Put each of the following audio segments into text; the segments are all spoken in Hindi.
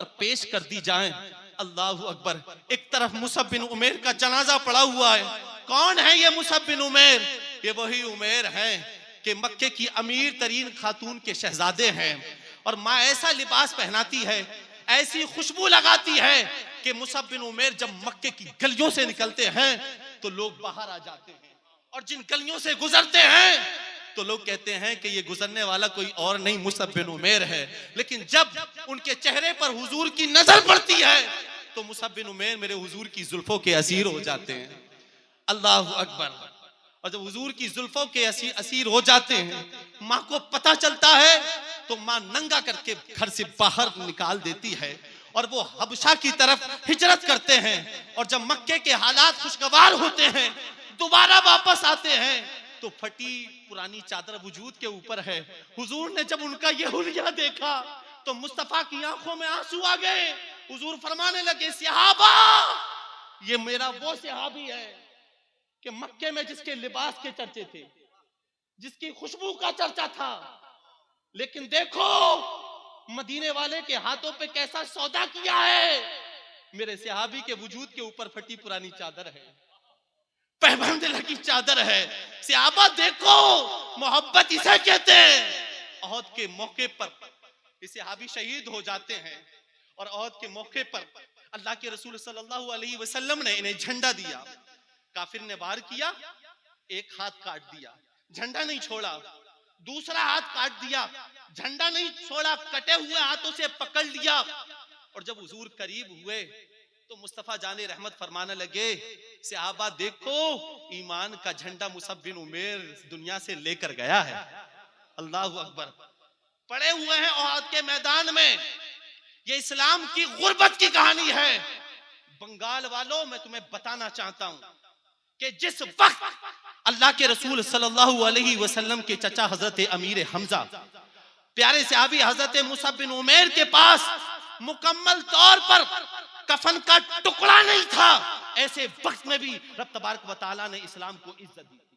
पेश कर दी जाएं। अल्लाहु अकबर। एक तरफ मुसअब बिन उमैर का जनाजा पड़ा हुआ है। कौन है ये मुसअब बिन उमैर? ये वही उमैर हैं कि मक्के की अमीर तरीन खातून के शहजादे हैं, और माँ ऐसा लिबास पहनाती है, ऐसी खुशबू लगाती है कि मुसअब बिन उमैर जब मक्के की गलियों से निकलते हैं तो लोग बाहर आ जाते हैं, और जिन गलियों से गुजरते हैं तो लोग कहते हैं कि ये गुजरने वाला कोई और नहीं मुसअब बिन उमैर है। लेकिन जब उनके चेहरे पर हुजूर की नजर पड़ती है तो मुसअब बिन उमैर मेरे हुजूर की जुल्फों के असीर हो जाते हैं। अल्लाहु अकबर। और जब हुजूर की जुल्फों के असीर हो जाते हैं, माँ को पता चलता है तो माँ नंगा करके घर से बाहर निकाल देती है, और वो हबशा की तरफ हिजरत करते हैं। और जब मक्के के हालात खुशगवार होते हैं, दोबारा वापस आते हैं, तो फटी पुरानी चादर वजूद के ऊपर है। हुजूर ने जब उनका ये हुलिया देखा तो मुस्तफा की आंखों में आंसू आ गए। हुजूर फरमाने लगे, सहाबा, ये मेरा वो सहाबी है कि मक्के में जिसके लिबास के चर्चे थे, जिसकी खुशबू का चर्चा था, लेकिन देखो मदीने वाले के हाथों पे कैसा सौदा किया है। मेरे सहाबी के वजूद के ऊपर फटी पुरानी चादर है, पैबंद लगी चादर है। सहाबा देखो, मोहब्बत इसे कहते हैं। ओहद के मौके पर ये सहाबी शहीद हो जाते हैं, और ओहद के मौके पर अल्लाह के रसूल सल्लल्लाहु अलैहि वसल्लम ने इन्हें झंडा दिया। काफिर ने वार किया, एक हाथ काट दिया, झंडा नहीं छोड़ा। दूसरा हाथ काट दिया, झंडा नहीं छोड़ा, कटे हुए हाथों से पकड़ लिया। और जब हुजूर करीब हुए तो मुस्तफा जाने रहमत फरमाने लगे, सहाबा देखो, ईमान का झंडा मुसअब बिन उमैर दुनिया से लेकर गया है। अल्लाहु अकबर। पड़े हुए हैं ओहद के मैदान में। ये इस्लाम की गुर्बत की कहानी है। बंगाल वालों, मैं तुम्हें बताना चाहता हूं कि जिस वक्त अल्लाह के रसूल सल्लल्लाहु अलैहि वसल्लम के चचा हजरत अमीर हमजा, प्यारे सहाबी हजरत मुसअब बिन उमैर के पास मुकम्मल तौर पर कफन का टुकड़ा नहीं था, ऐसे वक्त में भी रब तबारक व तआला ने इस्लाम को इज्जत दी थी।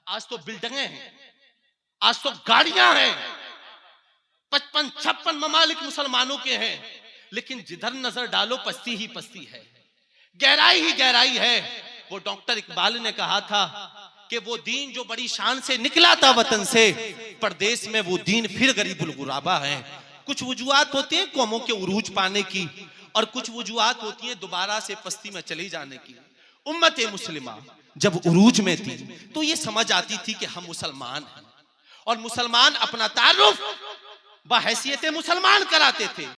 आज तो बिल्डिंगें हैं, आज तो गाड़ियां हैं, 55-56 ममालिक मुसलमानों के हैं, लेकिन जिधर नजर डालो पस्ती ही पस्ती है, गहराई ही गहराई है। वो डॉक्टर इकबाल ने कहा था कि वो दीन जो बड़ी शान से निकला था वतन से, परदेश में वो दीन फिर गरीबुल गुराबा है। कुछ वजूहात होती हैं कौमों के उरूज पाने की, और कुछ वजूहात होती हैं दोबारा से पस्ती में चली जाने की। उम्मत मुस्लिमा जब उरूज में थी तो ये समझ आती थी कि हम मुसलमान हैं, और मुसलमान अपना तारुफ बहैसियत मुसलमान कराते थे।